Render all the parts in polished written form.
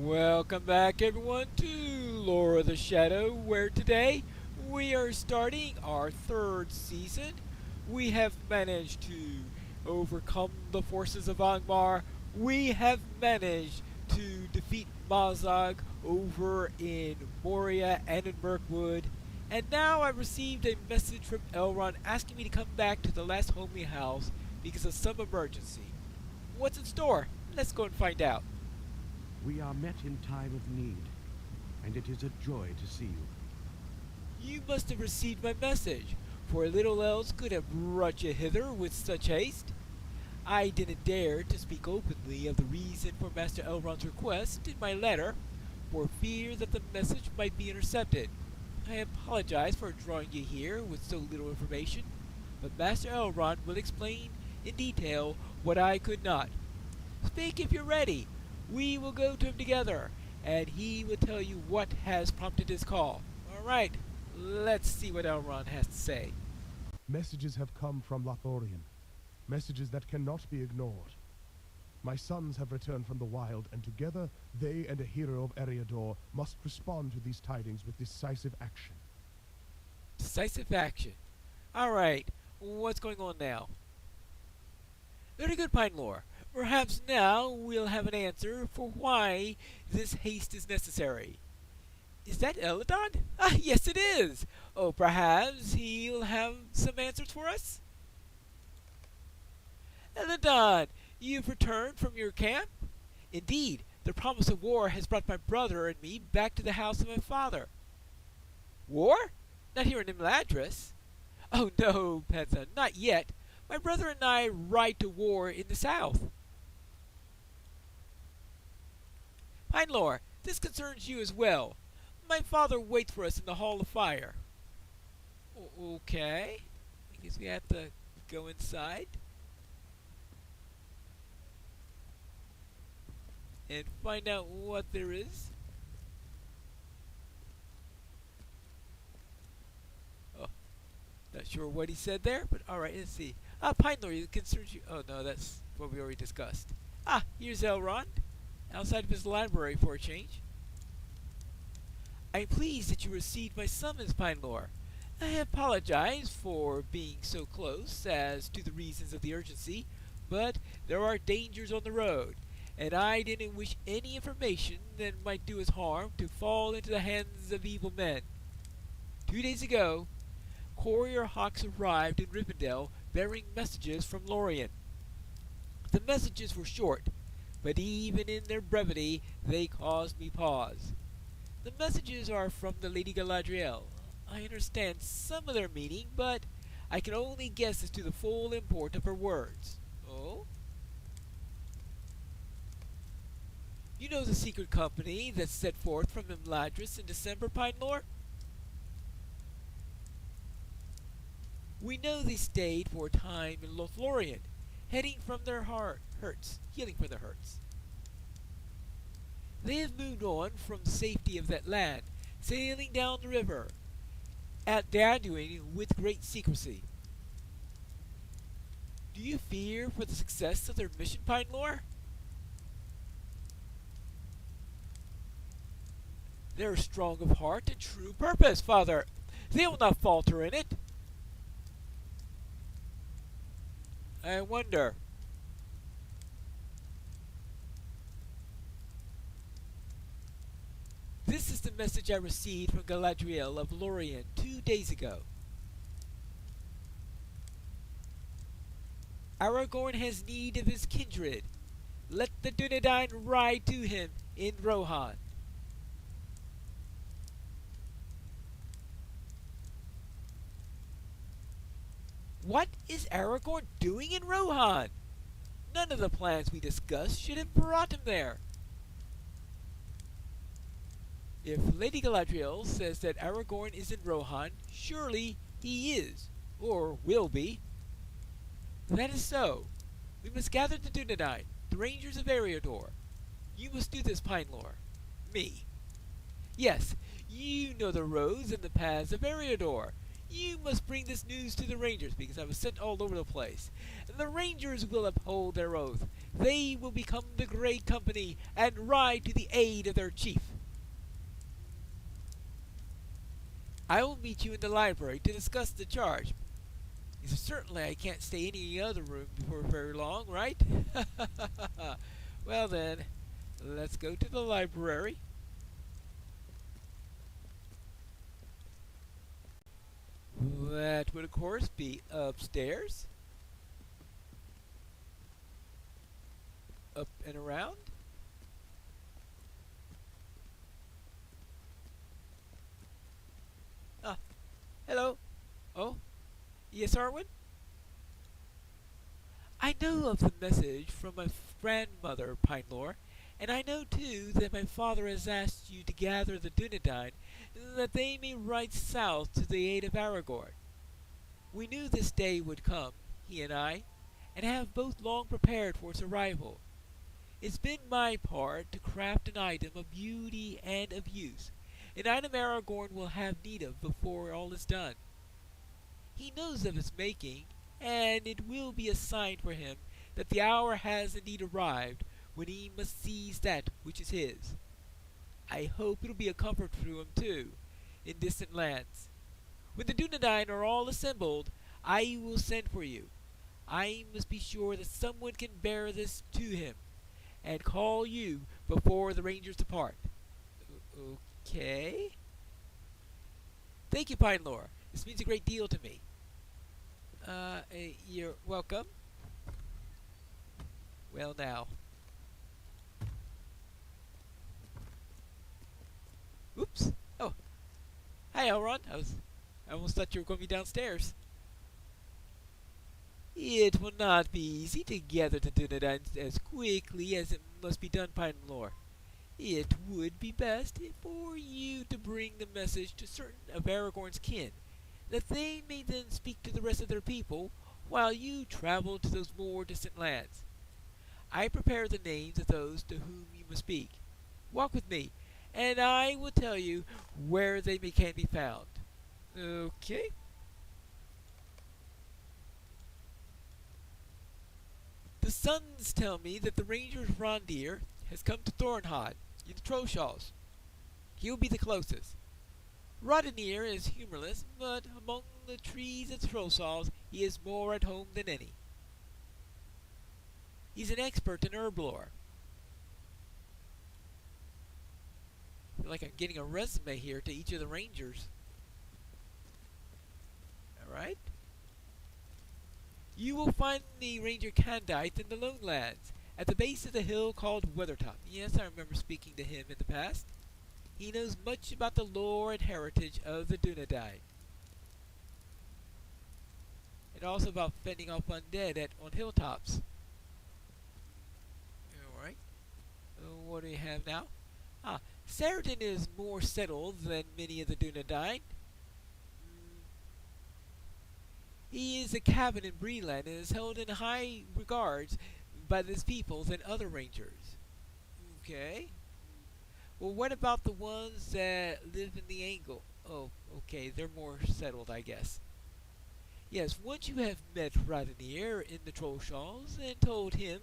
Welcome back, everyone, to Lore of the Shadow, where today we are starting our third season. We have managed to overcome the forces of Angmar. We have managed to defeat Mazag over in Moria and in Mirkwood. And now I've received a message from Elrond asking me to come back to the last homely house because of some emergency. What's in store? Let's go and find out. We are met in time of need, and it is a joy to see you. You must have received my message, for little else could have brought you hither with such haste. I didn't dare to speak openly of the reason for Master Elrond's request in my letter, for fear that the message might be intercepted. I apologize for drawing you here with so little information, but Master Elrond will explain in detail what I could not. Speak if you're ready. We will go to him together, and he will tell you what has prompted his call. Alright, let's see what Elrond has to say. Messages have come from Lorien. Messages that cannot be ignored. My sons have returned from the wild, and together they and a hero of Eriador must respond to these tidings with decisive action. Decisive action. Alright, what's going on now? Very good, Pinelore. Perhaps now we'll have an answer for why this haste is necessary. Is that Eladon? Ah, yes it is! Oh, perhaps he'll have some answers for us? Eladon, you've returned from your camp? Indeed, the promise of war has brought my brother and me back to the house of my father. War? Not here in Imladris? Oh no, Petha, not yet. My brother and I ride to war in the south. Pinelore, this concerns you as well. My father waits for us in the Hall of Fire. Okay. I guess we have to go inside. And find out what there is. Oh, not sure what he said there, but alright, let's see. Ah, Pinelore, it concerns you. Oh no, that's what we already discussed. Ah, here's Elrond. Outside of his library for a change. I'm pleased that you received my summons, Pinelore. I apologize for being so close as to the reasons of the urgency, but there are dangers on the road, and I didn't wish any information that might do us harm to fall into the hands of evil men. 2 days ago, courier hawks arrived in Rivendell bearing messages from Lorien. The messages were short, but even in their brevity they caused me pause. The messages are from the Lady Galadriel. I understand some of their meaning, but I can only guess as to the full import of her words. Oh? You know the secret company that set forth from Imladris in December, Pinelore? We know they stayed for a time in Lothlorien, heading from their hurts, healing from their hurts. They have moved on from the safety of that land, sailing down the river, at Danduin with great secrecy. Do you fear for the success of their mission, Pinelore? They are strong of heart and true purpose, Father. They will not falter in it. I wonder. This is the message I received from Galadriel of Lorien 2 days ago. Aragorn has need of his kindred. Let the Dunedain ride to him in Rohan. What is Aragorn doing in Rohan? None of the plans we discussed should have brought him there. If Lady Galadriel says that Aragorn is in Rohan, surely he is, or will be. That is so. We must gather the Dunedain, the Rangers of Eriador. You must do this, Pinelore. Me. Yes, you know the roads and the paths of Eriador. You must bring this news to the Rangers because I was sent all over the place. And the Rangers will uphold their oath. They will become the Great Company and ride to the aid of their chief. I will meet you in the library to discuss the charge. Certainly I can't stay in any other room for very long, right? Well then, let's go to the library. That would of course be upstairs. Up and around. Ah, hello. Oh, yes, Arwen? I know of the message from my grandmother, Pinelore, and I know too that my father has asked you to gather the Dunedain that they may ride south to the aid of Aragorn. We knew this day would come, he and I, and have both long prepared for its arrival. It's been my part to craft an item of beauty and of use, an item Aragorn will have need of before all is done. He knows of its making, and it will be a sign for him that the hour has indeed arrived when he must seize that which is his. I hope it'll be a comfort to him, too, in distant lands. When the Dunedain are all assembled, I will send for you. I must be sure that someone can bear this to him, and call you before the Rangers depart. Okay? Thank you, Pinelore. This means a great deal to me. You're welcome. Well now. Oops. Oh. Hi, Elrond. I almost thought you were going to be downstairs. It will not be easy to gather the Dunedain as quickly as it must be done, Pinelore. It would be best for you to bring the message to certain of Aragorn's kin, that they may then speak to the rest of their people while you travel to those more distant lands. I prepare the names of those to whom you must speak. Walk with me, and I will tell you where they can be found. Okay? The sons tell me that the ranger's Rondir has come to Thornhod in the Trolshalls. He'll be the closest. Rodinir is humorless, but among the trees of Trolshalls he is more at home than any. He's an expert in herb lore. I feel like I'm getting a resume here to each of the rangers. Alright. You will find the Ranger Candite in the Lowlands, at the base of the hill called Weathertop. Yes, I remember speaking to him in the past. He knows much about the lore and heritage of the Dunedain. And also about fending off undead on hilltops. Alright. What do we have now? Saradin is more settled than many of the Dunedain. He is a cabin in Breland and is held in high regards by his people than other rangers. Okay. Well, what about the ones that live in the Angle? Oh, okay, they're more settled, I guess. Yes, once you have met Radonir in the Trollshalls and told him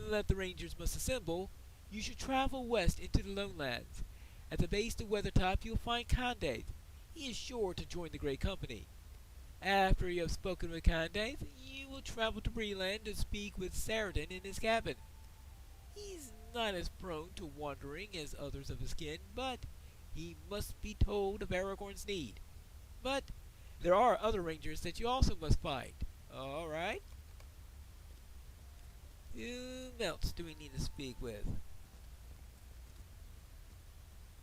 that the Rangers must assemble, you should travel west into the Lowlands. At the base of Weathertop you'll find Candide. He is sure to join the Great Company. After you have spoken with Candide, you will travel to Breland to speak with Saradin in his cabin. He's not as prone to wandering as others of his kin, but he must be told of Aragorn's need. But there are other rangers that you also must find. Alright? Who else do we need to speak with?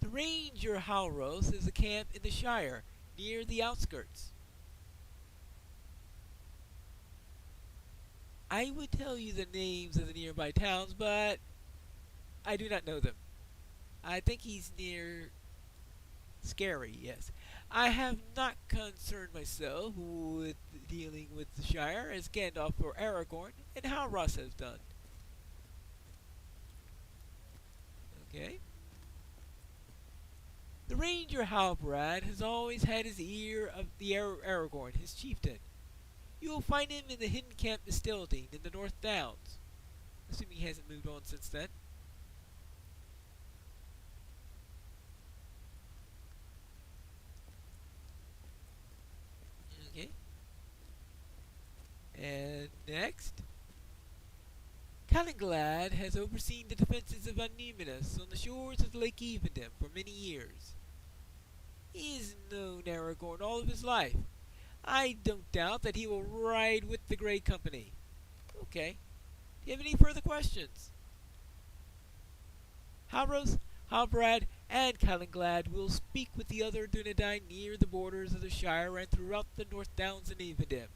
The Ranger Halros is a camp in the Shire, near the outskirts. I would tell you the names of the nearby towns, but I do not know them. I think he's near Scary, yes. I have not concerned myself with dealing with the Shire as Gandalf or Aragorn and Halros has done. Okay. The ranger Halbrand has always had his ear of the Aragorn, his chieftain. You will find him in the hidden camp Mistildean in the North Downs, assuming he hasn't moved on since then. Okay. And next, Calanglad has overseen the defenses of Annuminus on the shores of Lake Evendem for many years. He has known Aragorn all of his life. I don't doubt that he will ride with the Grey Company. Okay. Do you have any further questions? Halbroth, Halbrand, and Calanglad will speak with the other Dunedain near the borders of the Shire and throughout the North Downs and Evendem.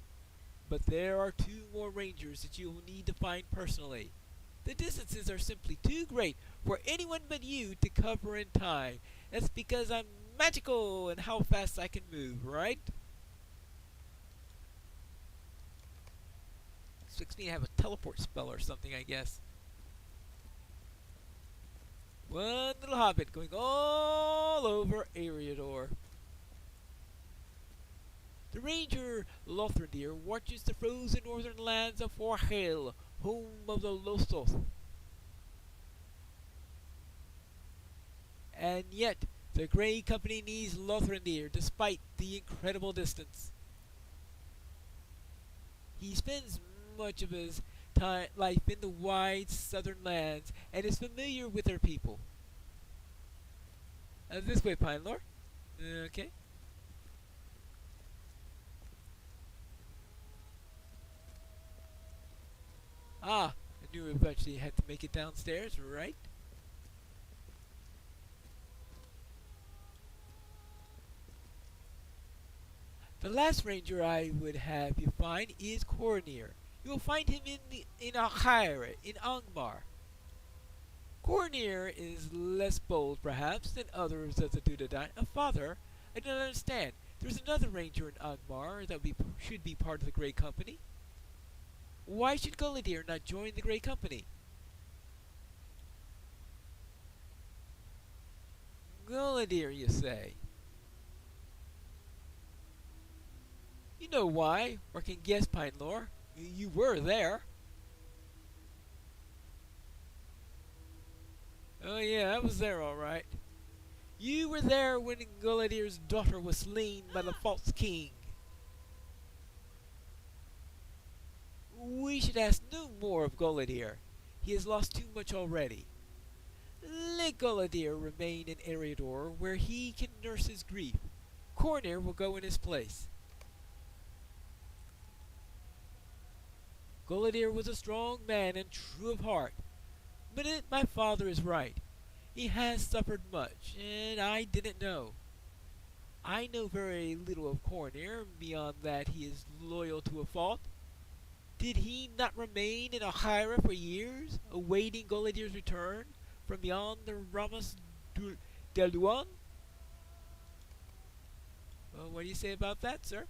But there are 2 more rangers that you will need to find personally. The distances are simply too great for anyone but you to cover in time. That's because I'm magical and how fast I can move, right? Expects me to have a teleport spell or something, I guess. One little hobbit going all over Eriador. The ranger Lothrindir watches the frozen northern lands of Forhale, home of the Lostoth. And yet, the Grey Company needs Lothrindir despite the incredible distance. He spends much of his life in the wide southern lands and is familiar with their people. This way, Pinelore. Okay. Ah, I knew eventually had to make it downstairs, right? The last ranger I would have you find is Cornir. You will find him in Alhaira, in Angmar. Cornir is less bold, perhaps, than others of the Dunedain. A father, I don't understand. There's another ranger in Angmar that should be part of the Grey Company. Why should Gullidir not join the Grey Company? Gullidir, you say? You know why, or can guess, Pinelore. You were there. Oh yeah, I was there all right. You were there when Gullidir's daughter was slain by the false king. We should ask no more of Gullidir. He has lost too much already. Let Gullidir remain in Eriador, where he can nurse his grief. Cornir will go in his place. Gullidir was a strong man and true of heart. But my father is right. He has suffered much, and I didn't know. I know very little of Cornir, beyond that he is loyal to a fault. Did he not remain in Alhaira for years, awaiting Gullidir's return from beyond the Ramas del Duan? Well, what do you say about that, sir?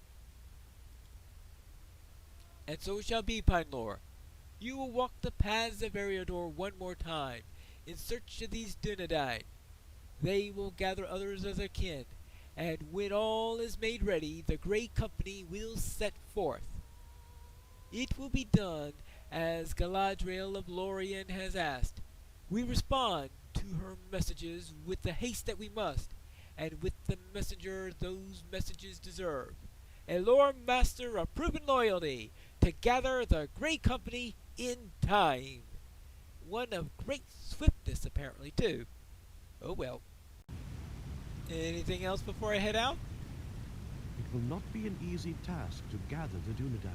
And so it shall be, Pinelore. You will walk the paths of Eriador one more time, in search of these Dunedain. They will gather others of their kin, and when all is made ready, the Grey Company will set forth. It will be done as Galadriel of Lorien has asked. We respond to her messages with the haste that we must, and with the messenger those messages deserve. A lore master of proven loyalty, to gather the Grey Company in time. One of great swiftness, apparently, too. Oh well. Anything else before I head out? It will not be an easy task to gather the Dunedain.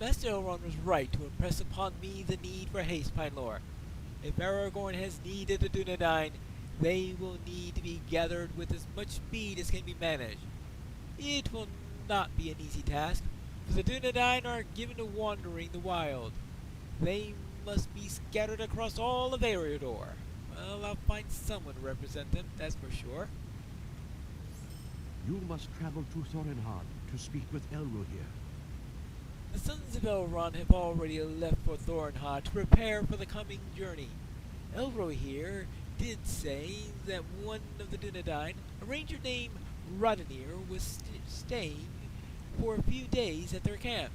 Master Elrond was right to impress upon me the need for haste, Pinelore. If Aragorn has need of the Dunedain, they will need to be gathered with as much speed as can be managed. It will not be an easy task, for the Dunedain are given to wandering the wild. They must be scattered across all of Eriador. Well, I'll find someone to represent them, that's for sure. You must travel to Thorinhard to speak with Elrohir. The sons of Elrond have already left for Thorinhard to prepare for the coming journey. Elrohir did say that one of the Dunedain, a ranger named Rivendell, was staying for a few days at their camp.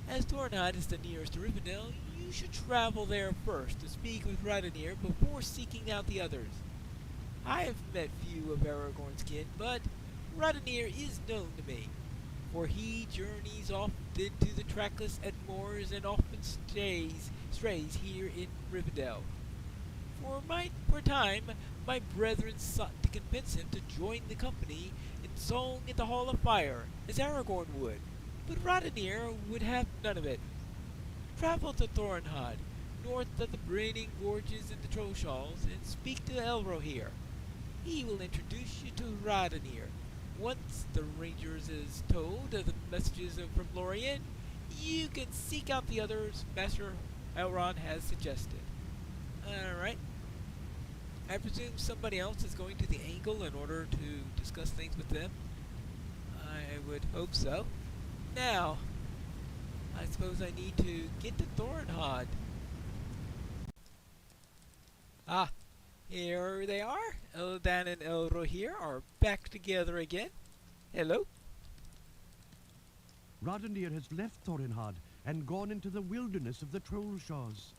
As Thorinhod is the nearest to Rivendell, you should travel there first to speak with Rivendell before seeking out the others. I have met few of Aragorn's kin, but Rivendell is known to me, for he journeys often to the trackless Edmores and often strays here in Rivendell. For a time, my brethren sought to convince him to join the company in song at the Hall of Fire, as Aragorn would, but Rivendell would have none of it. Travel to Thorinhod, north of the Brining Gorges and the Trollshalls, and speak to Elrohir. He will introduce you to Rivendell. Once the rangers is told of the messages from Lorien, you can seek out the others Master Elrond has suggested. Alright. I presume somebody else is going to the Angle in order to discuss things with them. I would hope so. Now, I suppose I need to get to Thorinhod. Ah, here they are. Eldan and Elrohir are back together again. Hello. Rivendell has left Thorinhod and gone into the wilderness of the Trollshaws.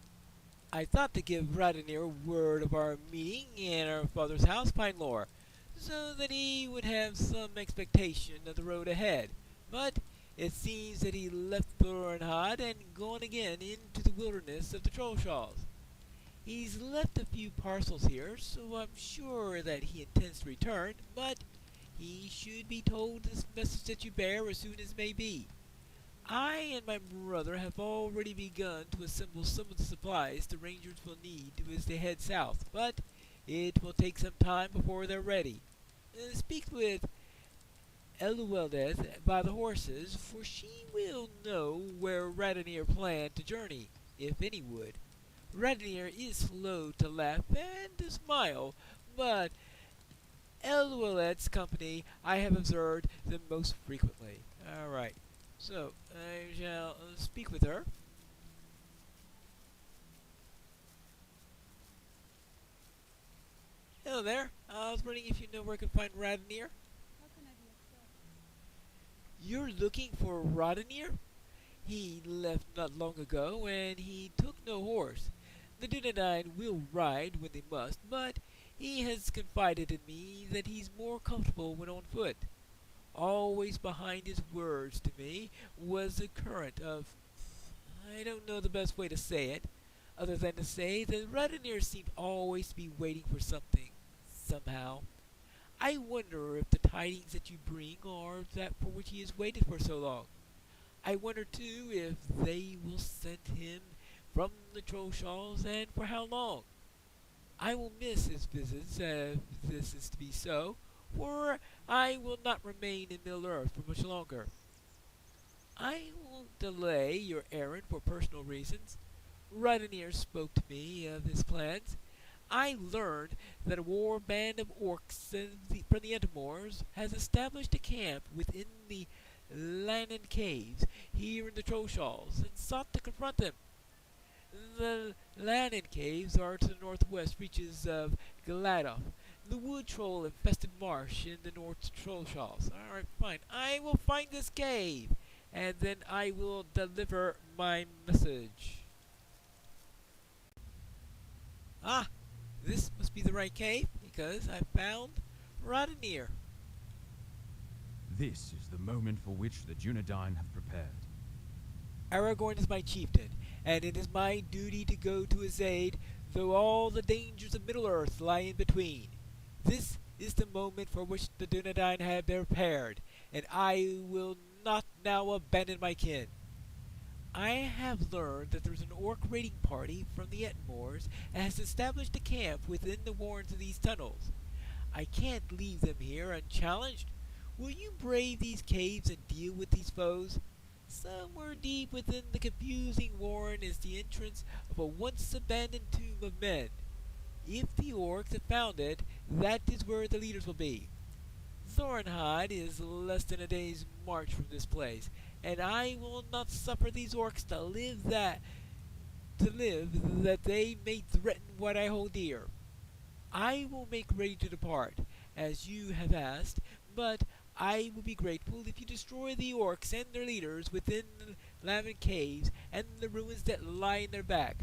I thought to give Rivendell word of our meeting in our father's house, Pinelore, so that he would have some expectation of the road ahead. But it seems that he left Thorinhod and gone again into the wilderness of the Trollshaws. He's left a few parcels here, so I'm sure that he intends to return, but he should be told this message that you bear as soon as may be. I and my brother have already begun to assemble some of the supplies the rangers will need as they head south, but it will take some time before they're ready. Speak with Elueldeth by the horses, for she will know where Rivendell planned to journey, if any would. Rivendell is slow to laugh and to smile, but Elueldeth's company I have observed them most frequently. Alright. So, I shall speak with her. Hello there. I was wondering if you know where I could find Rivendell. You're looking for Rivendell? He left not long ago, and he took no horse. The Dunedain will ride when they must, but he has confided in me that he's more comfortable when on foot. Always behind his words to me was a current of... I don't know the best way to say it, other than to say that Rivendell seemed always to be waiting for something, somehow. I wonder if the tidings that you bring are that for which he has waited for so long. I wonder, too, if they will send him from the Trollshalls, and for how long. I will miss his visits, if this is to be so, for I will not remain in Middle-earth for much longer. I won't delay your errand for personal reasons. Rivendell spoke to me of his plans. I learned that a war band of orcs from the Edmores has established a camp within the Lannan Caves here in the Trollshalls and sought to confront them. The Lannan Caves are to the northwest reaches of Galadoff, the wood troll infested marsh in the North Trollshalls. Alright, fine. I will find this cave, and then I will deliver my message. Ah, this must be the right cave, because I found Rivendell. This is the moment for which the Dunedain have prepared. Aragorn is my chieftain, and it is my duty to go to his aid, though all the dangers of Middle-earth lie in between. This is the moment for which the Dunedain have prepared, and I will not now abandon my kin. I have learned that there is an orc raiding party from the Edmores and has established a camp within the warrens of these tunnels. I can't leave them here unchallenged. Will you brave these caves and deal with these foes? Somewhere deep within the confusing warren is the entrance of a once-abandoned tomb of men. If the orcs have found it, that is where the leaders will be. Thorinhod is less than a day's march from this place, and I will not suffer these orcs to live that they may threaten what I hold dear. I will make ready to depart, as you have asked, but I will be grateful if you destroy the orcs and their leaders within the Lavan Caves and the ruins that lie in their back.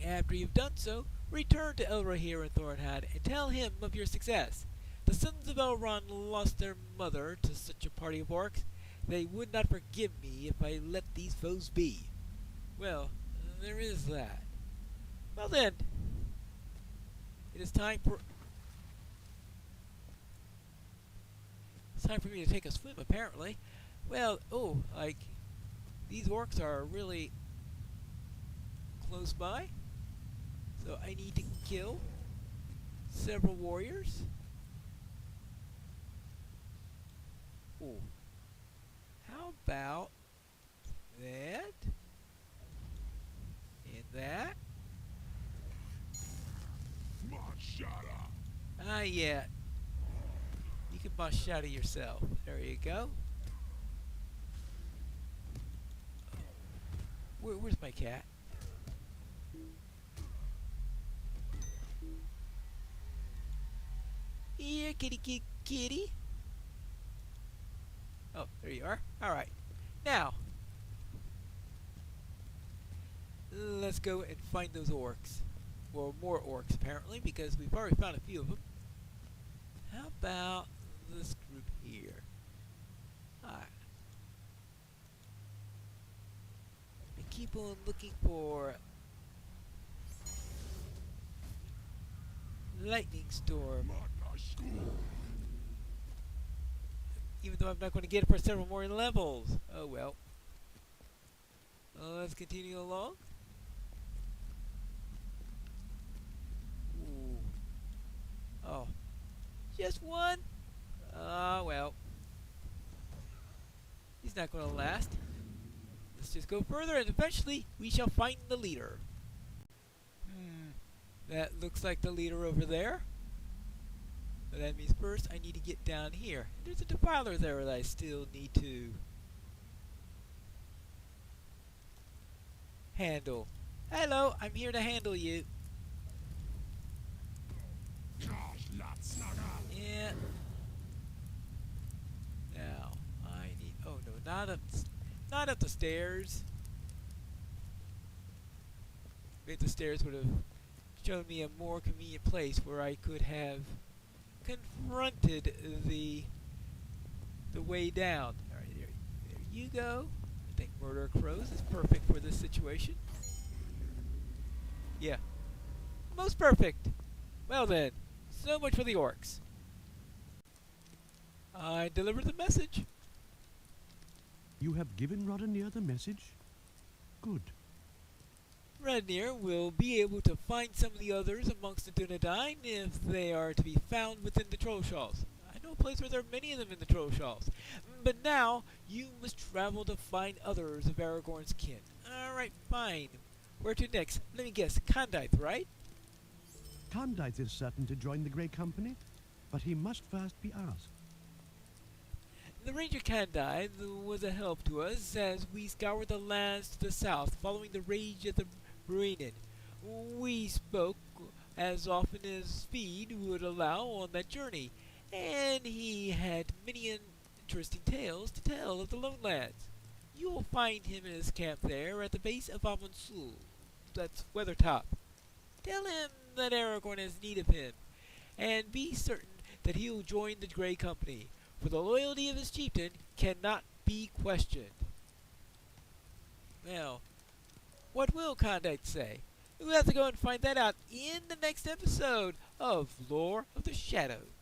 After you've done so, return to Elrohir and Thornhad and tell him of your success. The sons of Elrond lost their mother to such a party of orcs. They would not forgive me if I let these foes be. Well, there is that. Well then, it is time for... It's time for me to take a swim, apparently. Well, these orcs are really close by. So I need to kill several warriors. Ooh. How about that? And that? Ah, yeah. You can machete yourself. There you go. Where's my cat? Here, kitty, kitty. Oh, there you are. Alright. Now, let's go and find those orcs. Well, more orcs, apparently, because we've already found a few of them. How about this group here? Alright. I keep on looking for lightning storm. Even though I'm not going to get it for several more levels. Oh well. Let's continue along. Ooh. Oh. Just one? Ah, well. He's not going to last. Let's just go further and eventually we shall find the leader. That looks like the leader over there. But that means first I need to get down here. There's a defiler there that I still need to handle. Hello, I'm here to handle you. Yeah. Now, I need... Oh no, not up the stairs. Maybe the stairs would have shown me a more convenient place where I could have confronted the way down. Alright, there you go. I think Murder of Crows is perfect for this situation. Yeah. Most perfect. Well then, so much for the orcs. I delivered the message. You have given Rodineer the message? Good. Rodineer will be able to find some of the others amongst the Dunedain if they are to be found within the Trollshalls. I know a place where there are many of them in the Trollshalls. But now, you must travel to find others of Aragorn's kin. Alright, fine. Where to next? Let me guess, Condythe, right? Condythe is certain to join the Grey Company, but he must first be asked. The Ranger Condythe was a help to us as we scoured the lands to the south following the rage of the Rivendell. We spoke as often as speed would allow on that journey, and he had many interesting tales to tell of the Lone Lands. You will find him in his camp there at the base of Amonsul. That's Weathertop. Tell him that Aragorn has need of him, and be certain that he will join the Grey Company, for the loyalty of his chieftain cannot be questioned. Well, what will Condythe say? We'll have to go and find that out in the next episode of Lore of the Shadows.